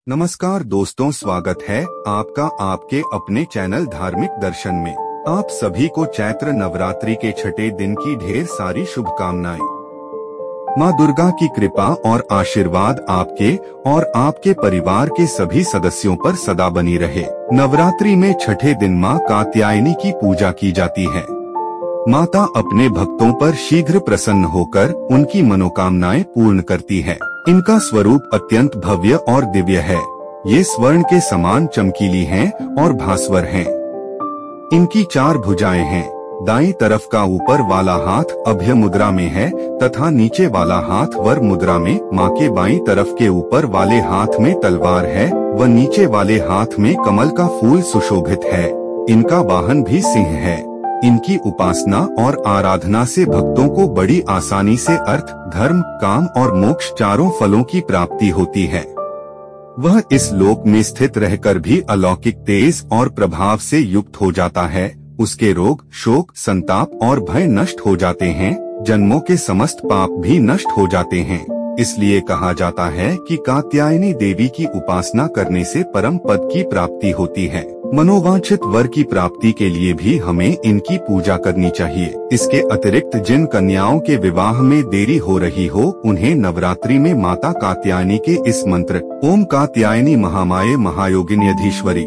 नमस्कार दोस्तों, स्वागत है आपका आपके अपने चैनल धार्मिक दर्शन में। आप सभी को चैत्र नवरात्रि के छठे दिन की ढेर सारी शुभकामनाएं। माँ दुर्गा की कृपा और आशीर्वाद आपके और आपके परिवार के सभी सदस्यों पर सदा बनी रहे। नवरात्रि में छठे दिन माँ कात्यायनी की पूजा की जाती है। माता अपने भक्तों पर शीघ्र प्रसन्न होकर उनकी मनोकामनाएं पूर्ण करती है। इनका स्वरूप अत्यंत भव्य और दिव्य है। ये स्वर्ण के समान चमकीली हैं और भास्वर हैं। इनकी 4 भुजाएं हैं। दाईं तरफ का ऊपर वाला हाथ अभय मुद्रा में है तथा नीचे वाला हाथ वर मुद्रा में। माँ के बाईं तरफ के ऊपर वाले हाथ में तलवार है व नीचे वाले हाथ में कमल का फूल सुशोभित है। इनका वाहन भी सिंह है। इनकी उपासना और आराधना से भक्तों को बड़ी आसानी से अर्थ, धर्म, काम और मोक्ष चारों फलों की प्राप्ति होती है। वह इस लोक में स्थित रहकर भी अलौकिक तेज और प्रभाव से युक्त हो जाता है। उसके रोग, शोक, संताप और भय नष्ट हो जाते हैं। जन्मों के समस्त पाप भी नष्ट हो जाते हैं। इसलिए कहा जाता है कि कात्यायनी देवी की उपासना करने से परम पद की प्राप्ति होती है। मनोवांछित वर की प्राप्ति के लिए भी हमें इनकी पूजा करनी चाहिए। इसके अतिरिक्त जिन कन्याओं के विवाह में देरी हो रही हो, उन्हें नवरात्रि में माता कात्यायनी के इस मंत्र ओम कात्यायनी महामाये महायोगिनी अधीश्वरी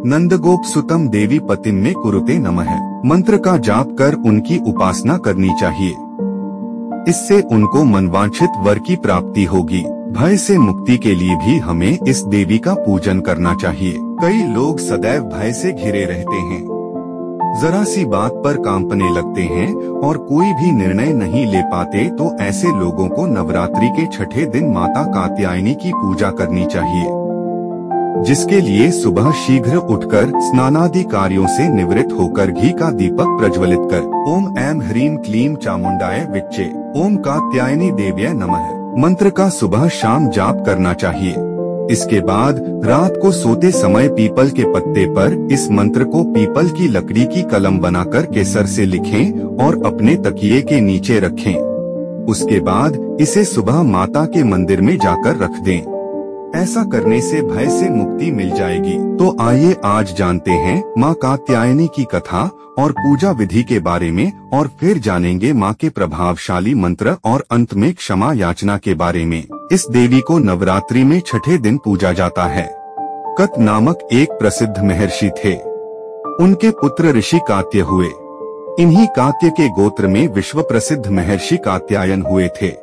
नंदगोप सुतम देवी पतिम में कुरुते नमः मंत्र का जाप कर उनकी उपासना करनी चाहिए। इससे उनको मनवांछित वर की प्राप्ति होगी। भय से मुक्ति के लिए भी हमें इस देवी का पूजन करना चाहिए। कई लोग सदैव भय से घिरे रहते हैं। जरा सी बात पर कांपने लगते हैं और कोई भी निर्णय नहीं ले पाते, तो ऐसे लोगों को नवरात्रि के छठे दिन माता कात्यायनी की पूजा करनी चाहिए, जिसके लिए सुबह शीघ्र उठकर स्नानादि कार्यों से निवृत्त होकर घी का दीपक प्रज्वलित कर ओम ऐं ह्रीं क्लीं चामुंडाय विच्चे ओम कात्यायनी देव्यै नमः मंत्र का सुबह शाम जाप करना चाहिए। इसके बाद रात को सोते समय पीपल के पत्ते पर इस मंत्र को पीपल की लकड़ी की कलम बनाकर केसर से लिखें और अपने तकिए के नीचे रखें। उसके बाद इसे सुबह माता के मंदिर में जाकर रख दें। ऐसा करने से भय से मुक्ति मिल जाएगी। तो आइए आज जानते हैं माँ कात्यायनी की कथा और पूजा विधि के बारे में, और फिर जानेंगे माँ के प्रभावशाली मंत्र और अंत में क्षमा याचना के बारे में। इस देवी को नवरात्रि में छठे दिन पूजा जाता है। कत नामक एक प्रसिद्ध महर्षि थे। उनके पुत्र ऋषि कात्य हुए। इन्हीं कात्य के गोत्र में विश्व प्रसिद्ध महर्षि कात्यायन हुए थे।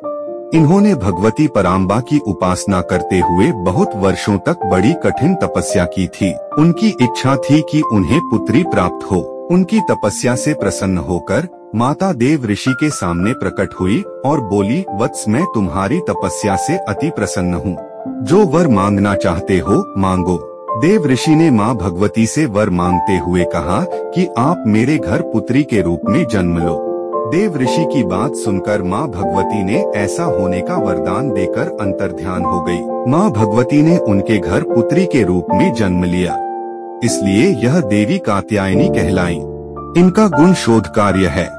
इन्होंने भगवती पराम्बा की उपासना करते हुए बहुत वर्षों तक बड़ी कठिन तपस्या की थी। उनकी इच्छा थी कि उन्हें पुत्री प्राप्त हो। उनकी तपस्या से प्रसन्न होकर माता देव ऋषि के सामने प्रकट हुई और बोली, वत्स मैं तुम्हारी तपस्या से अति प्रसन्न हूँ। जो वर मांगना चाहते हो मांगो। देव ऋषि ने माँ भगवती से वर मांगते हुए कहा कि आप मेरे घर पुत्री के रूप में जन्म लो। देव ऋषि की बात सुनकर माँ भगवती ने ऐसा होने का वरदान देकर अंतर्ध्यान हो गई। माँ भगवती ने उनके घर पुत्री के रूप में जन्म लिया, इसलिए यह देवी कात्यायनी कहलाई। इनका गुण शोध कार्य है,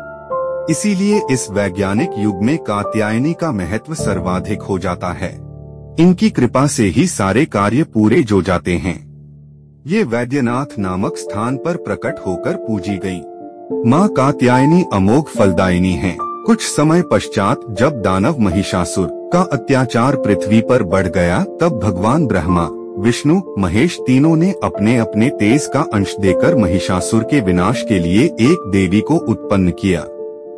इसीलिए इस वैज्ञानिक युग में कात्यायनी का महत्व सर्वाधिक हो जाता है। इनकी कृपा से ही सारे कार्य पूरे जो जाते हैं। ये वैद्यनाथ नामक स्थान पर प्रकट होकर पूजी गयी। माँ कात्यायनी अमोघ फलदायिनी है। कुछ समय पश्चात जब दानव महिषासुर का अत्याचार पृथ्वी पर बढ़ गया, तब भगवान ब्रह्मा, विष्णु, महेश तीनों ने अपने अपने तेज का अंश देकर महिषासुर के विनाश के लिए एक देवी को उत्पन्न किया।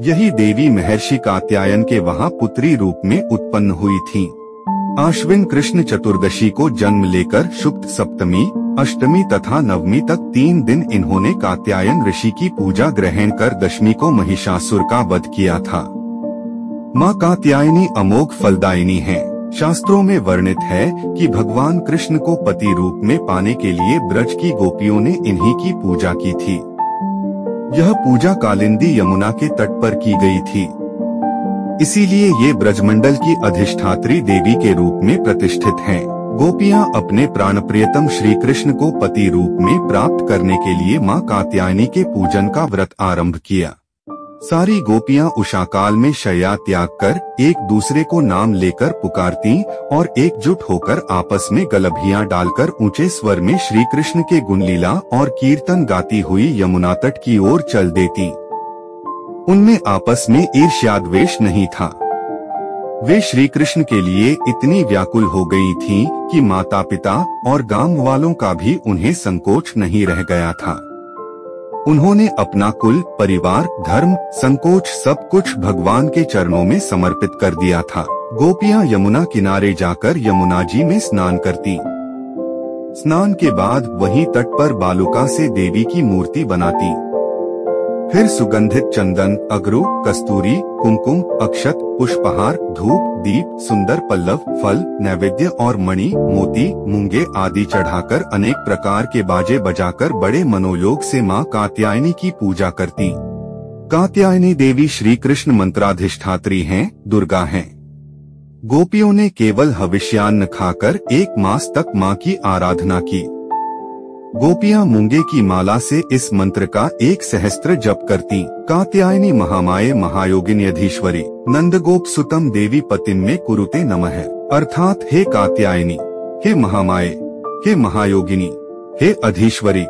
यही देवी महर्षि कात्यायन के वहाँ पुत्री रूप में उत्पन्न हुई थी। आश्विन कृष्ण चतुर्दशी को जन्म लेकर शुक्ल सप्तमी, अष्टमी तथा नवमी तक 3 दिन इन्होंने कात्यायन ऋषि की पूजा ग्रहण कर दशमी को महिषासुर का वध किया था। माँ कात्यायनी अमोघ फलदायिनी है। शास्त्रों में वर्णित है कि भगवान कृष्ण को पति रूप में पाने के लिए ब्रज की गोपियों ने इन्हीं की पूजा की थी। यह पूजा कालिंदी यमुना के तट पर की गई थी। इसीलिए ये ब्रजमंडल की अधिष्ठात्री देवी के रूप में प्रतिष्ठित हैं। गोपियां अपने प्राणप्रियतम श्री कृष्ण को पति रूप में प्राप्त करने के लिए माँ कात्यायनी के पूजन का व्रत आरंभ किया। सारी गोपियां उषाकाल में शय्या त्याग कर एक दूसरे को नाम लेकर पुकारती और एकजुट होकर आपस में गलभियां डालकर ऊंचे स्वर में श्री कृष्ण के गुणलीला और कीर्तन गाती हुई यमुना तट की ओर चल देती। उनमें आपस में ईर्ष्याद्वेष नहीं था। वे श्री कृष्ण के लिए इतनी व्याकुल हो गई थीं कि माता पिता और गांव वालों का भी उन्हें संकोच नहीं रह गया था। उन्होंने अपना कुल, परिवार, धर्म, संकोच सब कुछ भगवान के चरणों में समर्पित कर दिया था। गोपियां यमुना किनारे जाकर यमुना जी में स्नान करती। स्नान के बाद वहीं तट पर बालुका से देवी की मूर्ति बनाती। फिर सुगंधित चंदन, अगरू, कस्तूरी, कुमकुम, अक्षत, पुष्पहार, धूप, दीप, सुंदर पल्लव, फल, नैवेद्य और मणि, मोती, मूंगे आदि चढ़ाकर अनेक प्रकार के बाजे बजाकर बड़े मनोयोग से मां कात्यायनी की पूजा करती। कात्यायनी देवी श्री कृष्ण मंत्राधिष्ठात्री हैं, दुर्गा हैं। गोपियों ने केवल हविष्यान्न खाकर 1 मास तक मां की आराधना की। गोपियां मूंगे की माला से इस मंत्र का 1 सहस्त्र जप करती। कात्यायनी महामाये महायोगिनी अधीश्वरी नंदगोप सुतम देवी पतिन में कुरुते नमः, अर्थात हे कात्यायनी, हे महामाये, हे महायोगिनी, हे अधीश्वरी,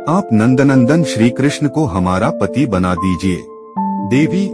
आप नंदनंदन श्री कृष्ण को हमारा पति बना दीजिए। देवी,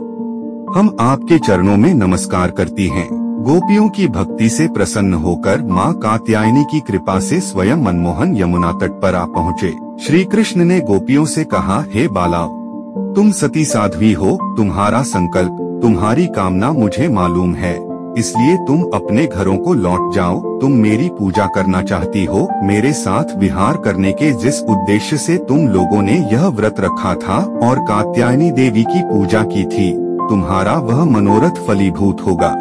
हम आपके चरणों में नमस्कार करती हैं। गोपियों की भक्ति से प्रसन्न होकर मां कात्यायनी की कृपा से स्वयं मनमोहन यमुना तट पर आ पहुँचे। श्री कृष्ण ने गोपियों से कहा, हे बालाओ, तुम सती साध्वी हो, तुम्हारा संकल्प, तुम्हारी कामना मुझे मालूम है, इसलिए तुम अपने घरों को लौट जाओ। तुम मेरी पूजा करना चाहती हो। मेरे साथ विहार करने के जिस उद्देश्य से तुम लोगों ने यह व्रत रखा था और कात्यायनी देवी की पूजा की थी, तुम्हारा वह मनोरथ फलीभूत होगा।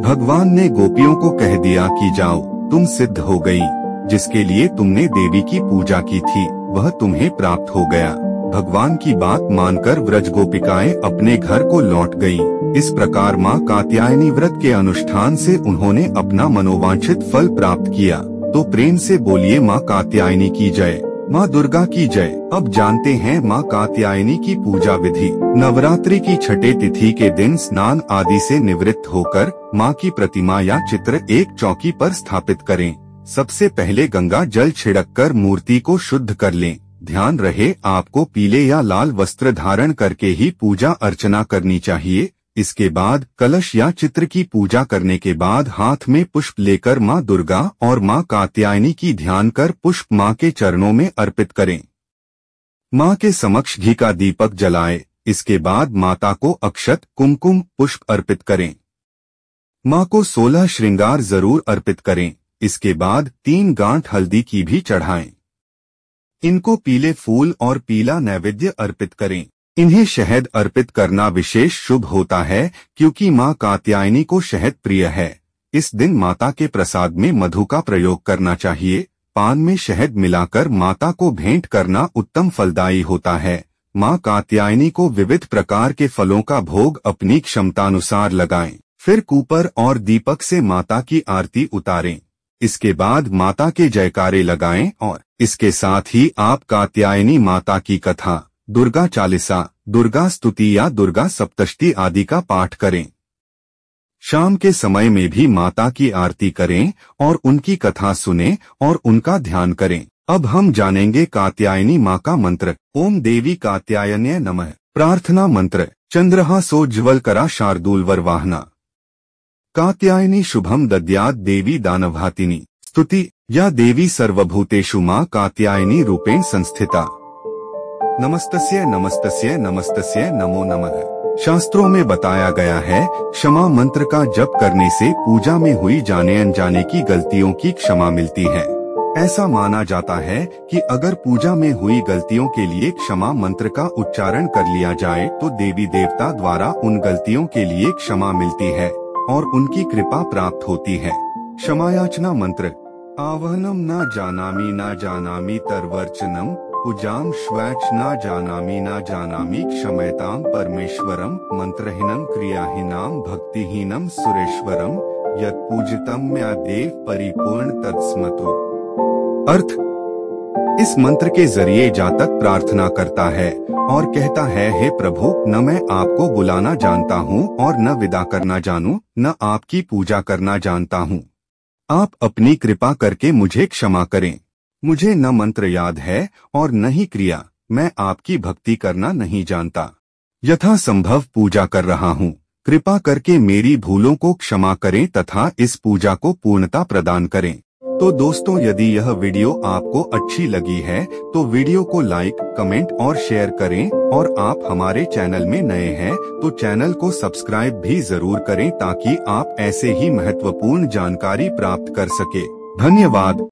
भगवान ने गोपियों को कह दिया कि जाओ, तुम सिद्ध हो गई। जिसके लिए तुमने देवी की पूजा की थी वह तुम्हें प्राप्त हो गया। भगवान की बात मानकर व्रज गोपिकाएं अपने घर को लौट गईं। इस प्रकार मां कात्यायनी व्रत के अनुष्ठान से उन्होंने अपना मनोवांछित फल प्राप्त किया। तो प्रेम से बोलिए मां कात्यायनी की जय, मां दुर्गा की जय। अब जानते हैं मां कात्यायनी की पूजा विधि। नवरात्रि की छठे तिथि के दिन स्नान आदि से निवृत्त होकर मां की प्रतिमा या चित्र एक चौकी पर स्थापित करें। सबसे पहले गंगा जल छिड़ककर मूर्ति को शुद्ध कर लें। ध्यान रहे, आपको पीले या लाल वस्त्र धारण करके ही पूजा अर्चना करनी चाहिए। इसके बाद कलश या चित्र की पूजा करने के बाद हाथ में पुष्प लेकर मां दुर्गा और मां कात्यायनी की ध्यान कर पुष्प मां के चरणों में अर्पित करें। मां के समक्ष घी का दीपक जलाएं। इसके बाद माता को अक्षत, कुमकुम, पुष्प अर्पित करें। मां को 16 श्रृंगार जरूर अर्पित करें। इसके बाद 3 गांठ हल्दी की भी चढ़ाएं। इनको पीले फूल और पीला नैवेद्य अर्पित करें। इन्हें शहद अर्पित करना विशेष शुभ होता है, क्योंकि मां कात्यायनी को शहद प्रिय है। इस दिन माता के प्रसाद में मधु का प्रयोग करना चाहिए। पान में शहद मिलाकर माता को भेंट करना उत्तम फलदायी होता है। मां कात्यायनी को विविध प्रकार के फलों का भोग अपनी क्षमतानुसार लगाएं। फिर कूपर और दीपक से माता की आरती उतारें। इसके बाद माता के जयकारे लगाएं और इसके साथ ही आप कात्यायनी माता की कथा, दुर्गा चालीसा, दुर्गा स्तुति या दुर्गा सप्तशती आदि का पाठ करें। शाम के समय में भी माता की आरती करें और उनकी कथा सुनें और उनका ध्यान करें। अब हम जानेंगे कात्यायनी मां का मंत्र। ओम देवी कात्यायन्ये नमः। प्रार्थना मंत्र। चंद्रहासोज्ज्वलकरा शार्दूलवरवाहना कात्यायनी शुभम दद्यात् देवी दानवहातिनी। स्तुति। या देवी सर्वभूतेषु मां कात्यायनी रूपेण संस्थिता। नमस्तस्य नमस्तस्य नमस्तस्य नमो नमः। शास्त्रों में बताया गया है, क्षमा मंत्र का जप करने से पूजा में हुई जाने अनजाने की गलतियों की क्षमा मिलती है। ऐसा माना जाता है कि अगर पूजा में हुई गलतियों के लिए क्षमा मंत्र का उच्चारण कर लिया जाए तो देवी देवता द्वारा उन गलतियों के लिए क्षमा मिलती है और उनकी कृपा प्राप्त होती है। क्षमायाचना मंत्र। आवाहनम न जानामि तर्वर्चनम पूजाम श्वैच न जानामि क्षमयताम परमेश्वरम मंत्रहीनम क्रियाहीनाम भक्तिहीनम सुरेश्वरम यत् पूजितम मया देव परिपूर्ण तत्स्मतु। अर्थ। इस मंत्र के जरिए जातक प्रार्थना करता है और कहता है, हे प्रभु, न मैं आपको बुलाना जानता हूँ और न विदा करना जानूं, न आपकी पूजा करना जानता हूँ। आप अपनी कृपा करके मुझे क्षमा करें। मुझे न मंत्र याद है और न ही क्रिया। मैं आपकी भक्ति करना नहीं जानता। यथासंभव पूजा कर रहा हूँ। कृपा करके मेरी भूलों को क्षमा करें तथा इस पूजा को पूर्णता प्रदान करें। तो दोस्तों, यदि यह वीडियो आपको अच्छी लगी है तो वीडियो को लाइक, कमेंट और शेयर करें, और आप हमारे चैनल में नए हैं तो चैनल को सब्सक्राइब भी जरूर करें ताकि आप ऐसे ही महत्वपूर्ण जानकारी प्राप्त कर सके। धन्यवाद।